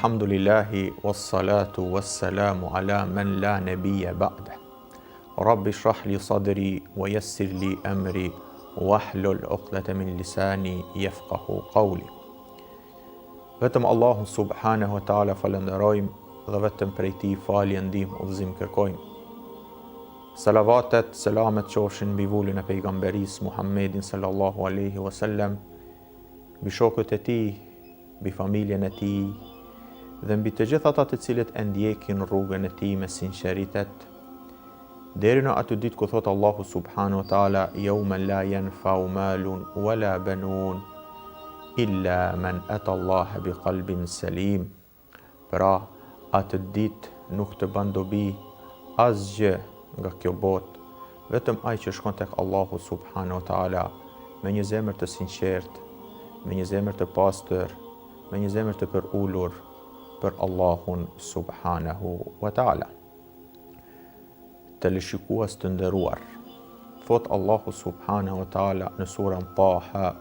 Alhamdulillahi wassalatu wassalamu ala man la nabiyya ba'dah. Rabbi shrah li sadri wa yassir li amri wahlul 'uqdatan min lisani yafqahu qawli. Vetëm Allahun subhanahu wa ta'ala falenderojmë dhe vetëm prej tij falje, ndihmë, udhëzim kërkojmë. Salavatet, selamet qofshin mbi vullin e pejgamberis Muhammedin sallallahu alaihi wasallam, mbi shokët e tij, mbi familjen e tij dhe mbi të gjithë ata të cilët e ndjekin rrugën e tij me sinqeritet, deri në atë ditë ku thot Allahu subhanahu wa ta'ala: "Yawma la yanfa'u malun wala banun illa man ata Allah biqalbin salim." Pra, atë ditë nuk të bën dobi asgjë nga kjo botë, vetëm ai që shkon tek Allahu subhanahu wa ta'ala me një zemër të sinqert, me një zemër të pastër, me një zemër të përulur për Allahun subhanahu wa ta'ala. Të lëshikues të nderuar, thot Allahu subhanahu wa ta'ala në surën Taha: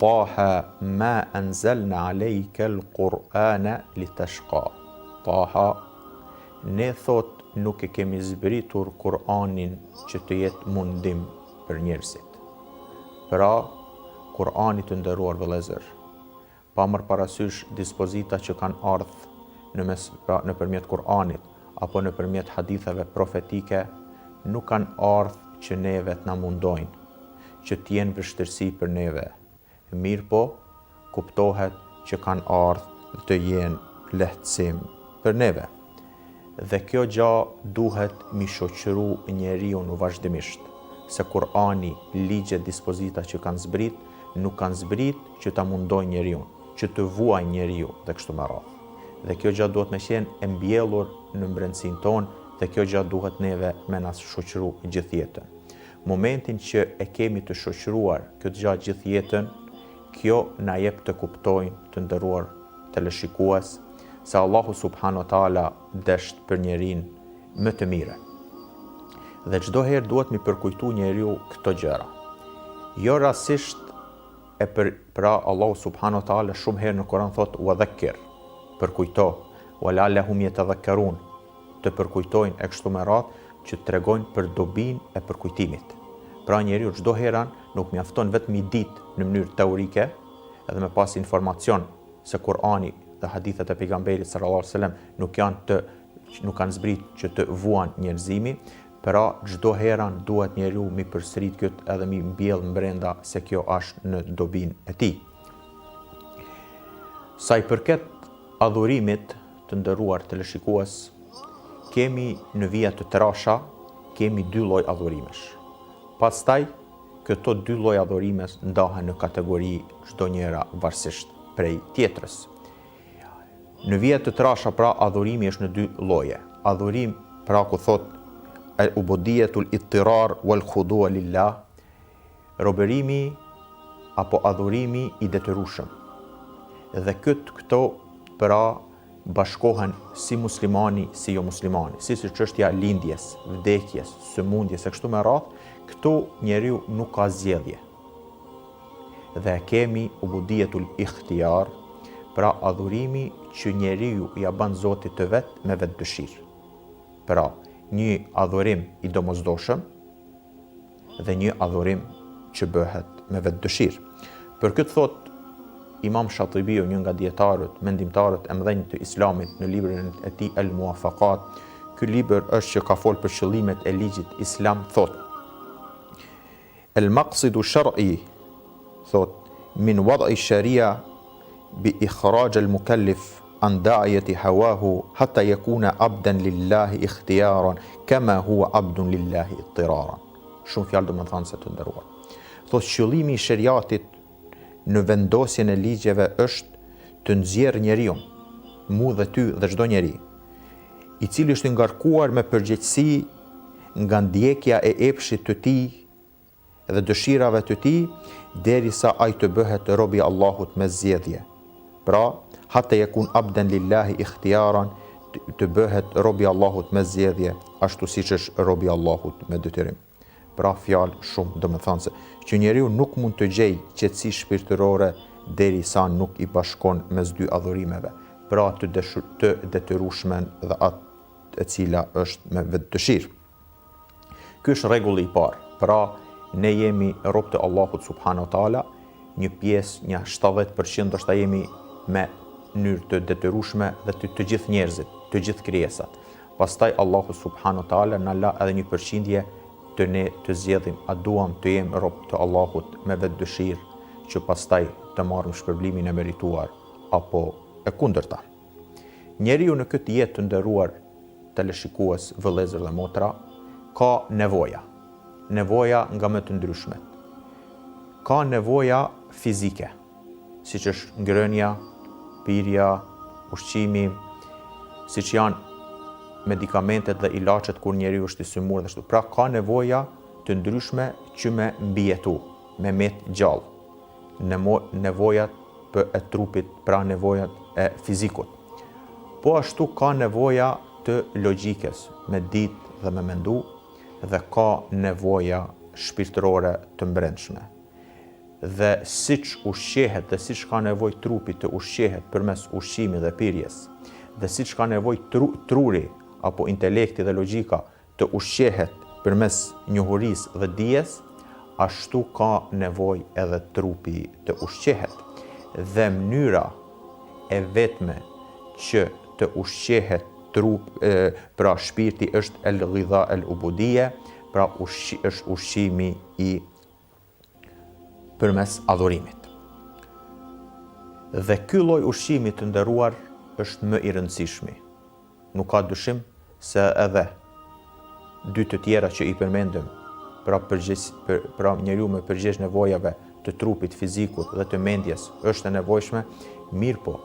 Taha ma anzalna alejke l-Qur'ana litashqa. Taha, ne thot nuk e kemi zbritur Kur'anin që të jetë mundim për njerëzit. Pra, Kur'ani të nderuar vëllezër, pa marrë parasysh dispozita që kanë ardhur nëpërmjet Kur'anit apo nëpërmjet haditheve profetike, nuk kanë ardhur që neve të na mundojnë, që të jenë vështirësi për neve. Mirë po, kuptohet që kanë ardhur të jenë lehtësim për neve. Dhe kjo gjë duhet mi shoqëru njeriu në vazhdimisht, se Kur'ani, ligjet, dispozita që kanë zbrit, nuk kanë zbrit që ta mundojnë njeriu, që të vuajnë njeriu dhe kështu me radhë. Dhe kjo gjë duhet me qenë e mbjellur në brendsinë tonë, dhe kjo gjë duhet neve me na shoqëru gjithë jetën. Momentin që e kemi të shoqëruar këtë gjë gjithë jetën, kjo na jep të kuptojnë, të nderuar teleshikues, se Allahu subhanahu wa ta'ala desht për njerin më të mire. Dhe çdo herë duhet mi përkujtu njeriu këto gjëra. Jo rastisht pra Allahu subhanahu wa ta'ala shumë herë në Kur'an thot: "Wa dhakkir", përkujto, "wa la'allahum yatadhakkarun", të përkujtojnë e kështu me radhë, që tregojnë për dobinë e përkujtimit. Pra njeriu çdo herë nuk mjafton vetëm i ditë në mënyrë teorike, edhe me pas informacion se Kur'ani dhe hadithet e pejgamberit sallallahu alaihi wasallam nuk kanë zbrit që të vuan njerëzimi, pra çdo herë duhet njeriu mi përsërit këtë edhe mi mbjell brenda se kjo është në dobinë e tij. Sa i përket adhurimit të nderuar teleshikues, kemi në vija të trasha, kemi dy lloj adhurimesh. Pastaj këto dy lloj adhurimesh ndahen në kategori çdo njëra varësisht prej tjetrës. Në vija të trasha, pra, adhurimi është në dy lloje. Adhurim, pra, ku thot al-ubudiyatul ittirar wal khudu' lillah, robërimi apo adhurimi i detyrueshëm. Dhe këto pra bashkohen si muslimani si jo muslimani, si çështja lindjes, vdekjes, sëmundjes e kështu me radhë, këtu njeriu nuk ka zgjedhje. Dhe kemi ubudiyatul ikhtiyar, pra adhurimi që njeriu ja bën Zotit të vet me vetë dëshirë. Pra, një adhurim i domosdoshëm dhe një adhurim që bëhet me vetë dëshirë. Për këtë thot Imam Shatibiu, një nga dietarët, mendimtarët e mëdhenj të Islamit, në librin e tij El Muwafaqat, ky libër është që ka folur për qëllimet e ligjit islam, thot: El maqsidu shar'i, thot, min wad'i sharia bi ikhraj al mukallif an da'iyati hawahu hatta yakuna abdan lillahi ikhtiyaran kama huwa abdun lillahi ittiraran. Shumë fjalë domethënë se të nderuar. Thot qëllimi i shariatit në vendosjen e ligjeve është të nxjerrë njeriu, mu dhe ty dhe çdo njeri, i cili është ngarkuar me përgjegjësi nga ndjekja e epshit të tij dhe dëshirave të tij, derisa ai të bëhet robi i Allahut me zgjedhje. Pra, hatta yakun abdan lillahi ikhtiyaran, të bëhet robi i Allahut me zgjedhje, ashtu siç është robi i Allahut me detyrim. Pra fjalë shumë domethënëse, që njeriu nuk mund të gjejë qetësi shpirtërore derisa nuk i bashkon mes dy adhurimeve. pra të detyrueshmen dhe atë e cila është me vetëdëshirë. Ky është rregulli i parë. Pra ne jemi rob të Allahut subhanahu wa taala, një pjesë, një 70% ndoshta jemi me mënyrë të detyrueshme dhe të gjithë njerëzit, të gjithë krijesat. Pastaj Allahu subhanahu wa taala na la edhe një përqindje të ne të zgjedhim a duam të jemi rob të Allahut me vetëdëshirë që pastaj të marrim shpërblimin e merituar apo e kundërta. Njeriu në këtë jetë të nderuar teleshikues, vëllezër dhe motra, ka nevoja nga më të ndryshmet. Ka nevoja fizike, siç është ngrënia, pirja, ushqimi, siç janë medikamentet dhe ilaçet kur njeriu është i symur dhe ashtu. Pra ka nevoja të ndryshme që me mbijetu, me met gjallë. Nevojat e trupit, pra nevojat e fizikut. Po ashtu ka nevoja të logjikës, me ditë dhe me mendu, dhe ka nevoja shpirtërore të brendshme. Dhe siç ushqehet dhe siç ka nevojë trupi të ushqehet përmes ushqimit dhe pirjes, dhe siç ka nevojë truri apo intelekti dhe logjika të ushqehet përmes njohurisë dhe dijes, ashtu ka nevojë edhe trupi të ushqehet. Dhe mënyra e vetme që të ushqehet pra shpirti është el-ghidha el-ubudiyya, pra është ushqimi i përmes adhurimit. Dhe ky lloj ushqimi të nderuar është më i rëndësishmi. Nuk ka dyshim se edhe dy të tjera që i përmendëm, pra njeriu me përgjegjës nevojave të trupit, fizikut dhe të mendjes është e nevojshme, mirë po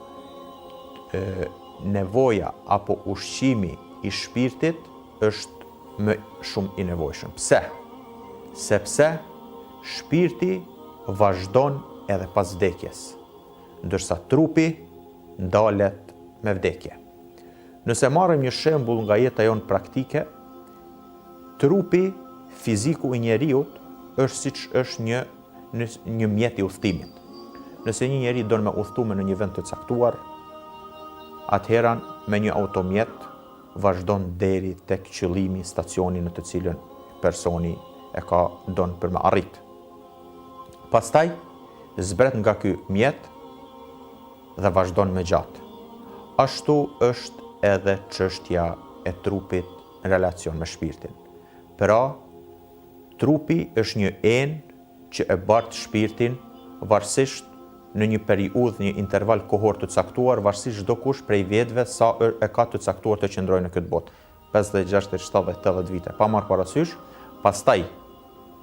nevoja apo ushqimi i shpirtit është më shumë i nevojshëm. Pse? Sepse shpirti vazhdon edhe pas vdekjes, ndërsa trupi ndalet me vdekje. Nëse marrim një shembull nga jeta jonë praktike, trupi fiziku i njeriut është siç është një mjet i udhëtimit. Nëse një njeri don me udhëtuar në një vend të caktuar, atëherë me një automjet vazhdon deri tek qëllimi, stacioni në të cilën personi e ka don për me arrit. Pastaj zbret nga ky mjet dhe vazhdon me gjatë. Ashtu është edhe çështja e trupit në relacion me shpirtin. Pra, trupi është një enë që e bart shpirtin varësisht në një periudhë, një interval kohor të caktuar, varësisht çdo kush prej vetëve sa e ka të caktuar të qëndrojë në këtë botë. 50, 60, 70, 80 vite, pa marrë parasysh, pastaj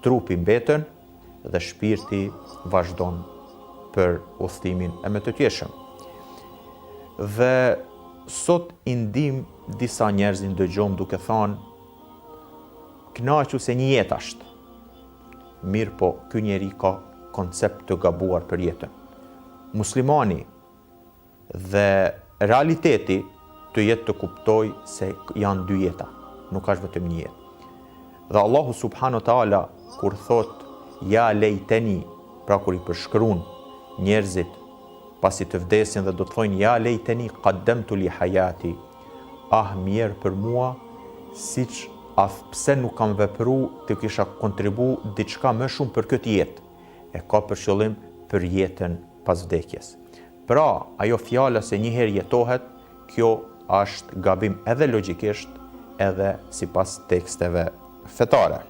trupi mbeten dhe shpirti vazhdon për udhëtimin e mëtëtjeshëm. Dhe sot i ndim disa njerëz dëgjojmë duke thënë, kënaqu se një jetë është. Mirë po, ky njeri ka koncept të gabuar për jetën. Muslimani dhe realiteti të jetë të kuptoj se janë dy jeta, nuk është vetëm një jetë. Dhe Allahu subhanahu wa taala kur thot ja lejteni, pra kur i përshkruan njerëzit pasi të vdesin dhe do të thojnë ja lejteni qaddamtu li hayati, mirë për mua, siç pse nuk kam vepru të kisha kontribu diçka më shumë për këtë jetë, e ka për qëllim për jetën pas vdekjes. Pra, ajo fjala se një herë jetohet, kjo është gabim edhe logjikisht, edhe sipas teksteve fetare.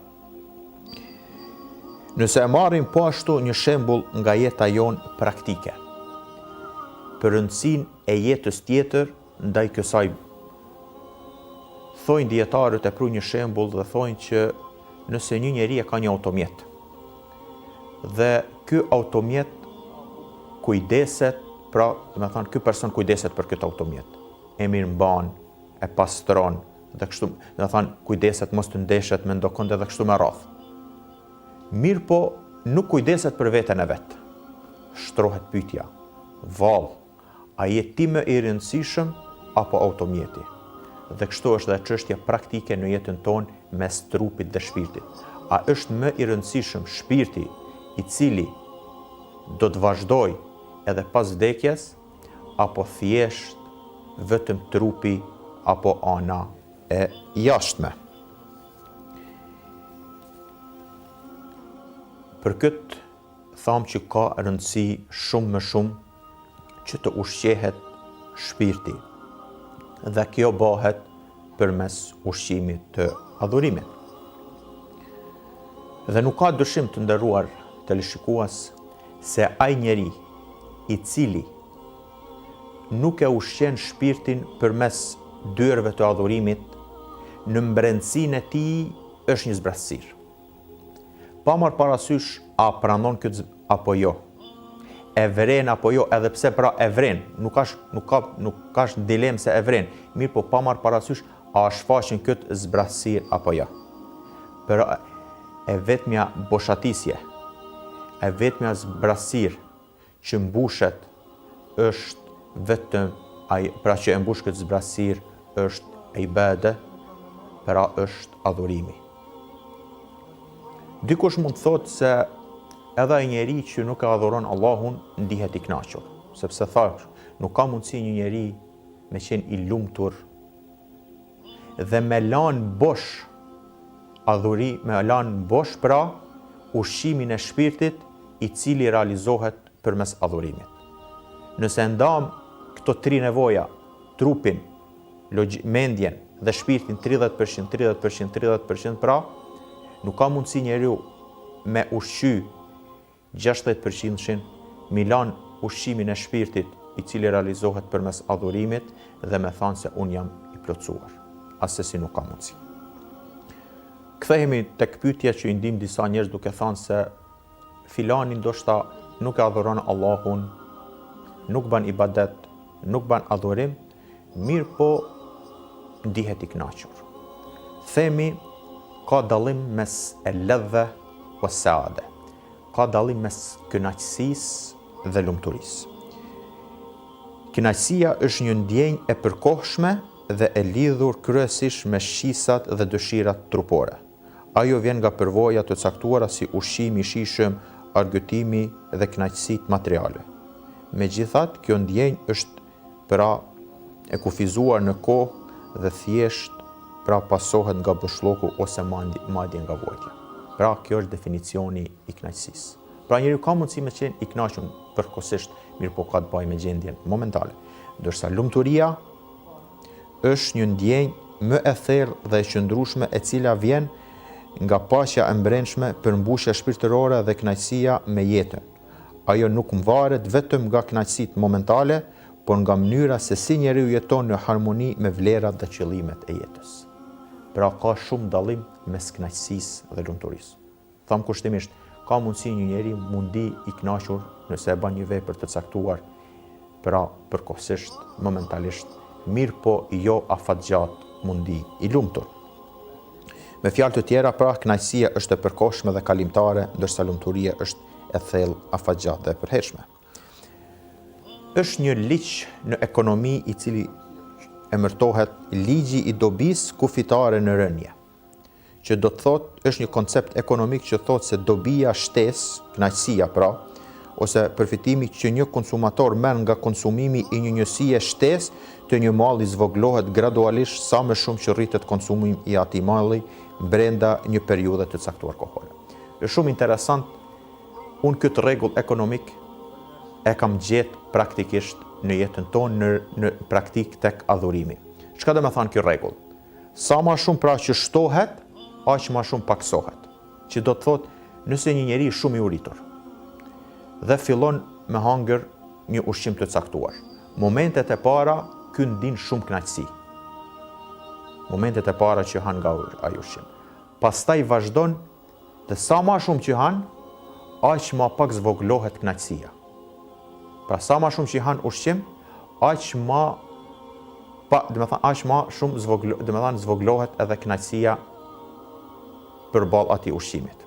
Nëse e marrim po ashtu një shembull nga jeta jonë praktike, për rëndësinë e jetës tjetër ndaj kësaj, thojnë dietarët e pru një shembull dhe thojnë që nëse një njeri e ka një automjet, dhe ky automjet kujdeset, pra, do të thonë ky person kujdeset për këtë automjet, e mirëmban, e pastron, dhe kështu, do të thonë kujdeset mos të ndeshet me ndokënd edhe kështu me radhë. Mirë po, nuk kujdeset për veten e vet. Shtrohet pyetja, vallë, a je ti më i rëndësishëm apo automjeti? Dhe kështu është dhe çështja praktike në jetën tonë mes trupit dhe shpirtit. A është më i rëndësishëm shpirti i cili do të vazhdoj edhe pas vdekjes, apo thjesht vetëm trupi apo ana e jashtme. Për këtë thamë që ka rëndësi shumë më shumë që të ushqehet shpirti, dhe kjo bëhet përmes ushqimit të adhurimit. Dhe nuk ka dyshim të nderuar teleshikues se ai njeri i cili nuk e ushqen shpirtin përmes dyrëve të adhurimit, në mbrendësinë e tij është një zbrazësir. Pa marrë parasysh a pranon këtë apo jo, e vren apo jo, edhe pse pra e vren, nuk ka dilemë se e vren, mirë po pa marrë parasysh a shfaqen këtë zbrazësir apo jo. Për e vetmja boshatisje, e vetmja zbrazësir që mbushet është vetëm pra që e mbush këtë zbrazësir është ibade, pra është adhurimi. Dikush mund të thotë se edhe ai njeri që nuk e adhuron Allahun ndihet i kënaqur, sepse thash, nuk ka mundësi një njeri me qenë i lumtur dhe me lanë bosh me lanë bosh pra ushqimin e shpirtit i cili realizohet përmes adhurimit. Nëse ndam këto tri nevoja, trupin, mendjen dhe shpirtin 30% pra, nuk ka mundësi njeriu me ushqy 60% milan ushqimin e shpirtit i cili realizohet përmes adhurimit dhe me thanë se unë jam i plotësuar. Asesi nuk ka mundësi. Kthehemi tek pyetja që i ndim disa njerëz duke thënë se filani ndoshta nuk e adhuron Allahun, nuk bën ibadet, nuk bën adhurim, mirë po ndihet i kënaqur. Themi ka dallim mes e ledhe o saade. Ka dallim mes kënaqësisë dhe lumturisë. Kënaqësia është një ndjenjë e përkohshme dhe e lidhur kryesisht me shqisat dhe dëshirat trupore. Ajo vjen nga përvoja të caktuara si ushqimi i shijshëm, argëtimi dhe kënaqësitë materiale. Megjithatë, kjo ndjenjë është pra e kufizuar në kohë dhe thjesht pra pasohet nga bëshlloku ose madje nga vojtja. Pra kjo është definicioni i kënaqësisë. Pra njeriu ka mundësi me qenë i kënaqur përkohësisht, mirë po ka të bëjë me gjendjen momentale. Ndërsa lumturia është një ndjenjë më e thellë dhe e qëndrueshme e cila vjen nga paqja e brendshme, përmbushja shpirtërore dhe kënaqësia me jetën. Ajo nuk varet vetëm nga kënaqësitë momentale, por nga mënyra se si njeriu jeton në harmoni me vlerat dhe qëllimet e jetës. Pra ka shumë dallim mes kënaqësisë dhe lumturisë. Tham kushtimisht, ka mundësi një njeri mundi i kënaqur nëse e bën një vepër të caktuar, pra përkohësisht, momentalisht, mirë po jo afatgjatë mundi i lumtur. Me fjalë të tjera, pra kënaqësia është e përkohshme dhe kalimtare, ndërsa lumturia është e thellë, afatgjatë dhe e përhershme. Është një ligj në ekonomi i cili emërtohet ligji i dobisë kufitare në rënje, që do të thotë është një koncept ekonomik që thotë se dobia shtesë, kënaqësia pra, ose përfitimi që një konsumator merr nga konsumimi i një njësie shtesë të një malli zvoglohet gradualisht sa më shumë që rritet konsumimi i atij malli brenda një periudhe të caktuar kohore. Është shumë interesant, unë këtë rregull ekonomik e kam gjetë praktikisht në jetën tonë në praktik tek adhurimi. Çka do të thonë ky rregull? Sa më shumë pra që shtohet, aq më shumë paksohet. Që do të thotë, nëse një njeri shumë i uritur dhe fillon me hangër një ushqim të caktuar, momentet e para ky ndin shumë kënaqësi. Momentet e para që han nga ai ushqim. Pastaj vazhdon dhe sa më shumë që han, aq më pak zvoglohet kënaqësia. Pra sa më shumë që han ushqim, aq më shumë zvoglohet edhe kënaqësia përballë atij ushqimit.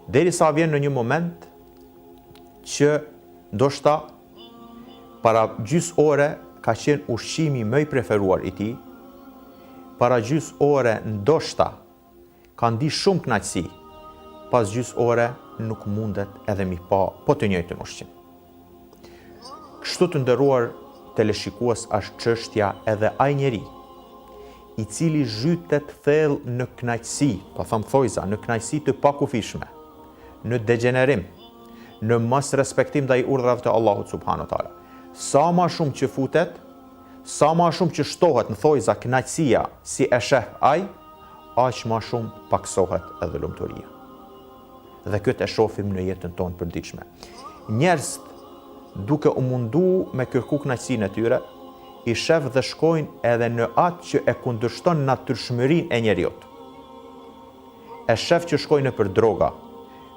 Derisa vjen në një moment që ndoshta para gjys ore ka qenë ushqimi më i preferuar i tij, para gjys ore ndoshta ka ndi shumë kënaqësi, pas gjys ore nuk mundet edhe mi pa po të njëjtën ushqim. Kështu të nderuar teleshikues është çështja edhe ai njeri i cili zhytet thellë në kënaqësi, po them thojza, në kënaqësi të pakufishme, në degenerim, në mos respektim ndaj urdhrave të Allahut subhanahu wa taala. Sa më shumë që futet, sa më shumë që shtohet në thojza kënaqësia si e sheh ai, aq më shumë paksohet edhe lumturia. Dhe këtë e shohim në jetën tonë përditshme. Njerëz duke u mundu me kërku kënaqësinë e tyre, i shef dhe shkojnë edhe në atë që e kundërshton natyrshmërinë e njeriut. E shef që shkojnë për droga,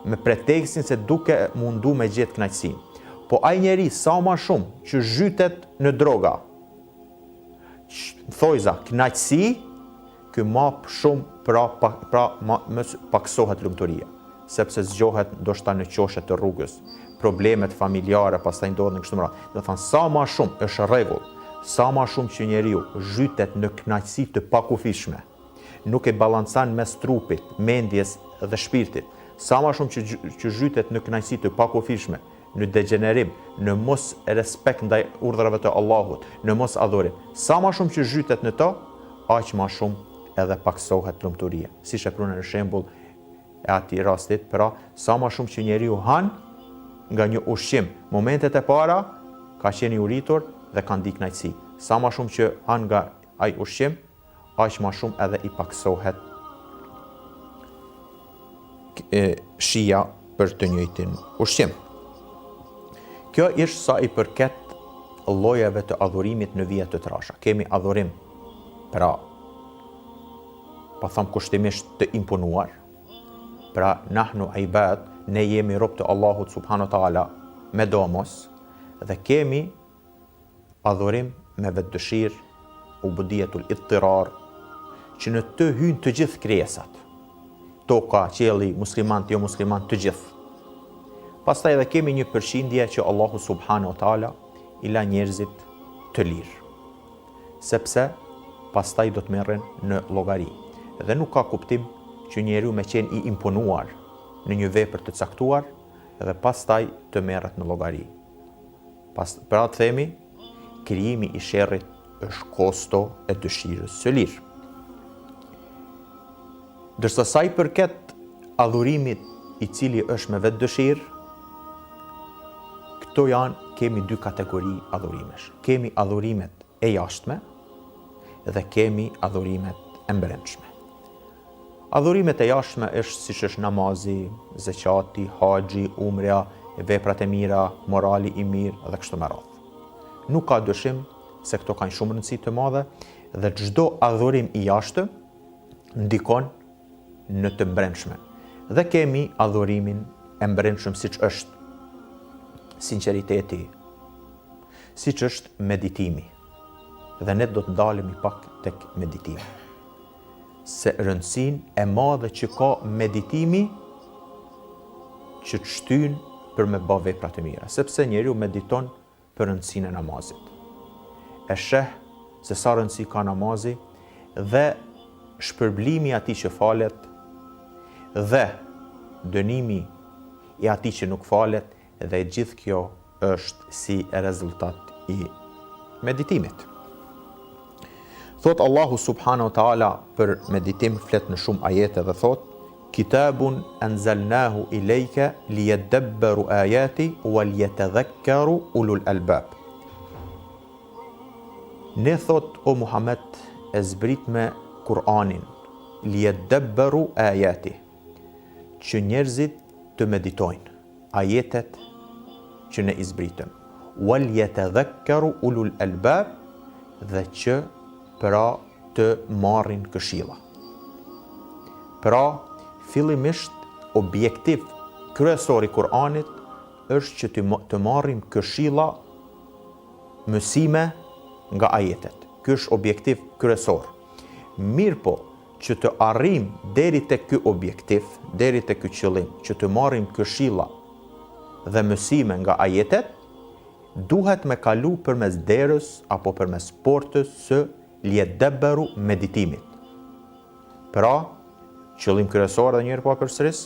me pretekstin se duke mundu me gjetë kënaqësinë. Po ai njeri sa më shumë që zhytet në droga, thojza kënaqësi, ky më shumë më paksohet lumturia, sepse zgjohet ndoshta në qoshe të rrugës, problemet familjare pastaj ndodhin kështu më radhë. Do thënë sa më shumë është rregull, sa më shumë që njeriu zhytet në kënaqësi të pakufishme, nuk e balancan mes trupit, mendjes dhe shpirtit, sa më shumë që zhytet në kënaqësi të pakufishme, në degenerim, në mos respekt ndaj urdhrave të Allahut, në mos adhurim, sa më shumë që zhytet në to, aq më shumë edhe paksohet lumturia. Siç e prunë në shembull e atij rastit, pra sa më shumë që njeriu han nga një ushqim, momentet e para ka qenë i uritur dhe ka ndi kënaqësi. Sa më shumë që han nga ai ushqim, aq më shumë edhe i paksohet shija për të njëjtin ushqim. Kjo është sa i përket llojeve të adhurimit në vija të trasha. Kemi adhurim, pra, pa them kushtimisht të imponuar, pra nahnu ibad, ne jemi rob të Allahut subhanahu wa taala me domos, dhe kemi adhurim me vetdëshirë, ubudiyetul idtirar, që në të hyjnë të gjithë krijesat. Toka, qielli, musliman, jo musliman, të gjithë. Pastaj edhe kemi një përqindje që Allahu subhanahu wa taala i la njerëzit të lirë. Sepse pastaj do të merren në llogari. Dhe nuk ka kuptim që njeriu me qenë i imponuar në një vepër të caktuar dhe pastaj të merret në llogari. Pra të themi, krijimi i sherrit është kosto e dëshirës së lirë. Dërsa sa i përket adhurimit i cili është me vetë dëshirë, këto kemi dy kategori adhurimesh. Kemi adhurimet e jashtme dhe kemi adhurimet e brendshme. Adhurimet e jashtme është siç është namazi, zeqati, haxhi, umrja, veprat e mira, morali i mirë dhe kështu me radhë. Nuk ka dyshim se këto kanë shumë rëndësi të madhe dhe çdo adhurim i jashtëm ndikon në të brendshme. Dhe kemi adhurimin e brendshëm siç është sinqeriteti, siç është meditimi. Dhe ne do të ndalemi pak tek meditimi. Se rëndësinë e madhe që ka meditimi që të shtyn për me bë vepra të mira, sepse njeriu mediton për rëndësinë e namazit. E sheh se sa rëndësi ka namazi dhe shpërblimi i atij që falet dhe dënimi i atij që nuk falet, dhe gjithë kjo është si rezultat i meditimit. Thot Allahu subhanahu wa taala për meditim, flet në shumë ajete dhe thot: Kitabun anzalnahu ilayka liyadabbaru ayati wa liyatadhakkaru ulul albab. Ne thot o Muhammed e zbrit me Kur'anin, liyadabbaru ayati, që njerëzit të meditojnë ajetet që ne i zbritëm, wa liyatadhakkaru ulul albab, dhe që pra të marrin këshilla. Pra, fillimisht objektiv kryesor i Kur'anit është që të marrim këshilla, mësime nga ajetet. Ky është objektiv kryesor. Mirë po, që të arrim deri te ky objektiv, deri te ky qëllim, që të marrim këshilla dhe mësime nga ajetet, duhet me kalu përmes derës apo përmes portës së liyadabbaru meditimit. Pra, qëllim kryesor dhe njëherë pa përsëris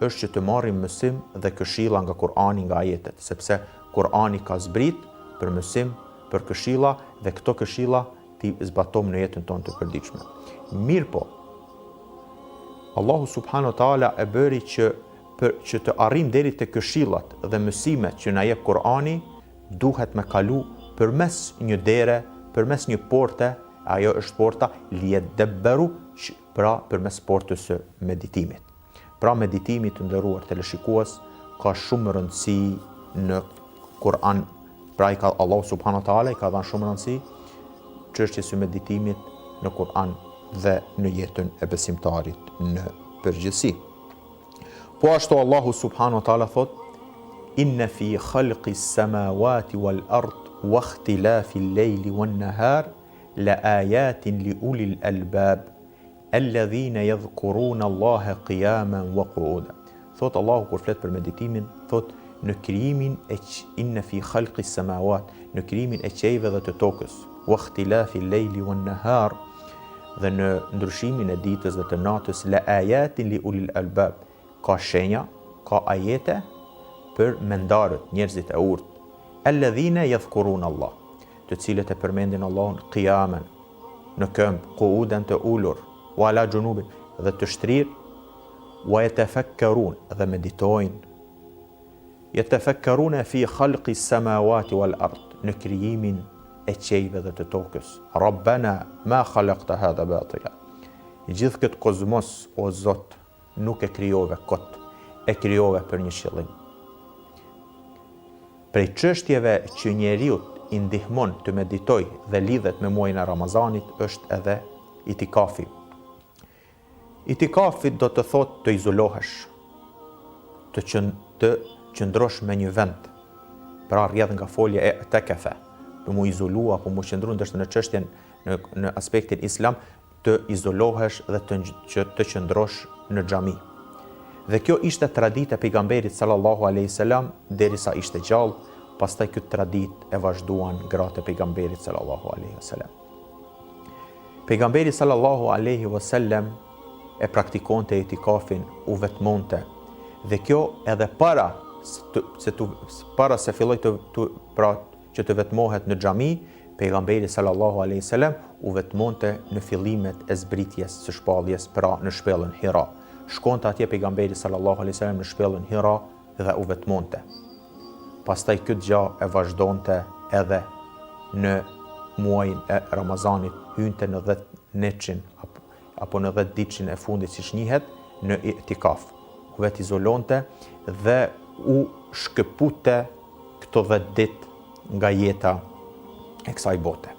është që të marrim mësim dhe këshilla nga Kur'ani, nga ajetet, sepse Kur'ani ka zbrit për mësim për këshilla dhe këto këshilla ti zbatojmë në jetën tonë të përditshme. Mirë po, Allahu subhanahu wa taala e bëri që të arrim deri te këshillat dhe mësimet që na jep Kur'ani, duhet me kalu përmes një dere, përmes një porte, ajo është porta liyadabbaru, pra përmes portës së meditimit. Pra meditimi të nderuar teleshikues ka shumë rëndësi në Kur'an. Pra Allahu subhanahu wa taala i ka dhënë shumë rëndësi çështjes së meditimit në Kur'an dhe në jetën e besimtarit në përgjithësi. Po ashtu Allahu subhanahu wa taala thot: Inna fi khalqi s-samawati wal ard wa ikhtilafi al-layli wan nahar la ayatin li ulil albab alladhina yadhkuruna Allaha qiyaman wa qu'udan. Thot Allahu kur flet për meditimin, thot në krijimin e inna fi khalqi s-samawat, në krijimin e qiejve dhe të tokës, wa ikhtilafi al-layli wan nahar, dhe në ndryshimin e ditës dhe të natës, la ayatin li ulil albab, ka shenja, ka ajete për mendarët, njerëzit e urtë, alladhina yadhkuruna Allah, të cilët e përmendin Allahun qiyaman, në këmbë, qu'udan të ulur, wa ala junubin, dhe të shtrirë, wa yatafakkarun, dhe meditojnë, yatafakkaruna fi khalqi s-samawati wal ard, në krijimin e qiejve dhe të tokës. Rabbana ma khalaqta hadha batila. Gjithë këtë kozmos, o Zot, nuk e krijove kot, e krijove për një qëllim. Prej çështjeve që njeriu i ndihmon të meditoj dhe lidhet me muajin e Ramazanit është edhe itikafi. Itikafi do të thotë të izolohesh, të qëndrosh me një vend, pra rrjedh nga folja e tekafe, të mu izolu apo mu qëndru ndështë në çështjen në aspektin islam, të izolohesh dhe të qëndrosh në xhami. Dhe kjo ishte traditë e pejgamberit sallallahu alaihi wasallam derisa ishte gjallë, pastaj këtë traditë e vazhduan gratë e pejgamberit sallallahu alaihi wasallam. Pejgamberi sallallahu alaihi wasallam e praktikonte itikafin, u vetmonte, dhe kjo edhe para se filloi që të vetmohet në xhami, pejgamberi sallallahu alaihi wasallam u vetmonte në fillimet e zbritjes së shpalljes, pra në shpellën Hira. Shkonte atje pejgamberi sallallahu alaihi wasallam në shpellën Hira dhe u vetmonte. Pastaj këtë gjë e vazhdonte edhe në muajin e Ramazanit, hynte në 10 netçin apo në 10 ditëshin e fundit siç njihet në itikaf. U vet izolonte dhe u shkëpute këto 10 ditë nga jeta e kësaj bote.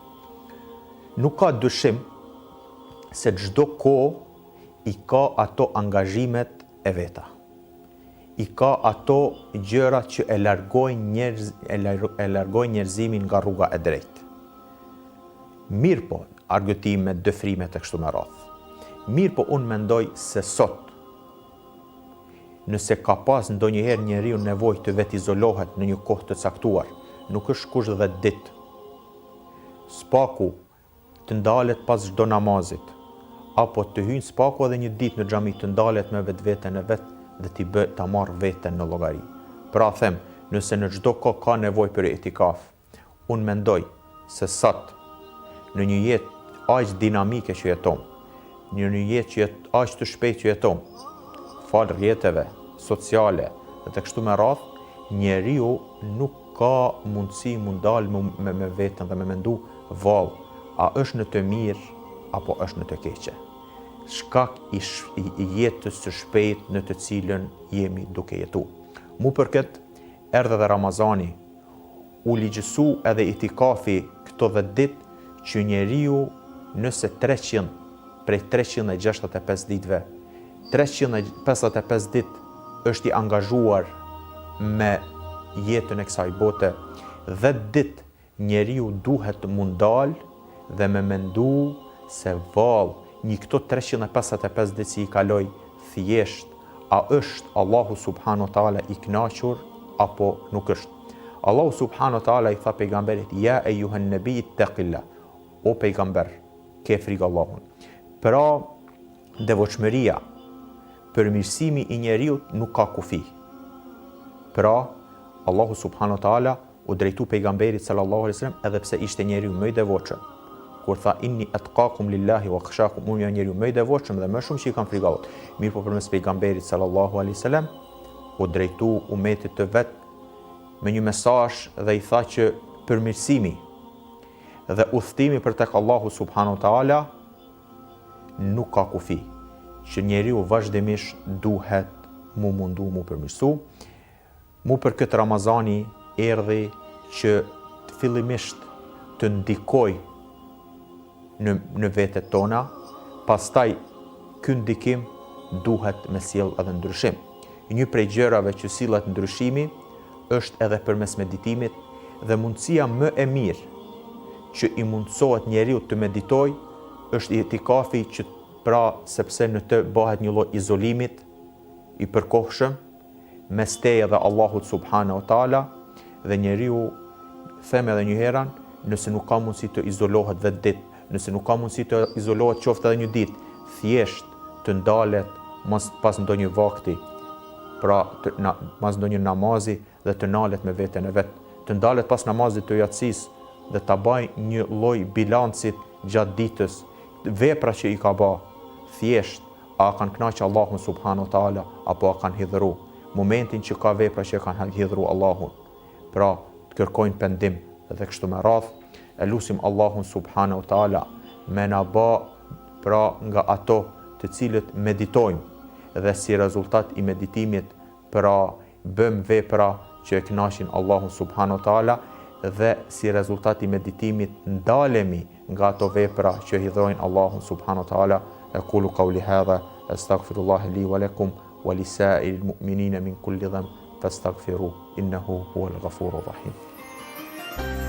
Nuk ka dyshim se çdo kohë i ka ato angazhimet e veta. I ka ato gjëra që e largojnë njerëzimin nga rruga e drejtë. Mirë po, argëtime, dëfrimet e kështu me radhë. Mirë po, unë mendoj se sot, nëse ka pas ndonjëherë njeriu nevojë të vetë izolohet në një kohë të caktuar, nuk është kush 10 ditë. Spaku të ndalet pas çdo namazit, apo të hyjnë spaku edhe një ditë në xhami të ndalet me vetveten e vet dhe ta marr veten në llogari. Pra them, nëse në çdo kohë ka nevojë për itikaf, unë mendoj se sot në një jetë aq dinamike që jeton, në një jetë që aq të shpejtë që jeton, fal rrjeteve sociale dhe të kështu me radhë, njeriu nuk ka mundësi mundal me veten dhe me mendu vallë, a është në të mirë apo është në të keqe. Shkak i jetës së shpejtë në të cilën jemi duke jetu. Mu për këtë erdhe dhe Ramazani, u ligjësu edhe itikafi këto 10 ditë që njeriu nëse 300 prej 365 ditëve, 355 ditë është i angazhuar me jetën e kësaj bote, 10 ditë njeriu duhet mundal dhe me mendu se vallë një këto 355 ditë si i kaloj thjesht, a është Allahu subhanahu wa taala i kënaqur apo nuk është. Allahu subhanahu wa taala i tha pejgamberit: "Ya ayyuhan nabi ittaqillah", o pejgamber, ke frikë Allahun. Pra, devotshmëria, përmirësimi i njeriu nuk ka kufi. Pra, Allahu subhanahu wa taala u drejtu pejgamberit sallallahu alaihi wasallam edhe pse ishte njeriu më i devotshëm. Kur tha inni atqakum lillahi wa khashakum, unë jam njeriu më i devotshëm dhe më shumë që i kam frikë Allahut. Mirë po përmes pejgamberit sallallahu alaihi wasallam u drejtu umetit të vet me një mesazh dhe i tha që përmirësimi dhe udhtimi për tek Allahu subhanahu wa taala nuk ka kufi, që njeriu vazhdimisht duhet mu mundu mu përmirësu. Mu për këtë Ramazani erdhi që fillimisht të ndikoj në vetet tona, pastaj ky ndikim duhet me sjell edhe ndryshim. Një prej gjërave që sillet ndryshimi është edhe përmes meditimit dhe mundësia më e mirë që i mundësohet njeriu të meditoj është itikafi, që pra sepse në të bëhet një lloj izolimit i përkohshëm mes teje dhe Allahut subhanahu wa taala, dhe njeriu them edhe një herën, nëse nuk ka mundësi të izolohet vetë ditë, nëse nuk ka mundësi të izolohet qoftë edhe një ditë, thjesht të ndalet pas ndonjë vakti, pra pas ndonjë namazi dhe të nalet me veten e vet, të ndalet pas namazit të yatsis dhe ta bëj një lloj bilancit gjatë ditës, vepra që i ka bë, thjesht a kanë kënaqë Allahun subhanahu wa taala apo a kanë hidhuru. Momentin që ka vepra që kanë hidhuru Allahun, pra të kërkojnë pendim dhe kështu me radhë, e lutim Allahun subhanahu wa taala me na bë pra nga ato të cilët meditojmë dhe si rezultat i meditimit pra bëm vepra që e kënaqin Allahun subhanahu wa taala, dhe si rezultat i meditimit ndalemi nga ato vepra që hidhrojnë Allahun subhanahu wa taala. Aqulu qawli hadha astaghfirullaha li wa lakum wa lisa'iril mu'minina min kulli dhanb fastaghfiruhu innahu huwal ghafurur rahim.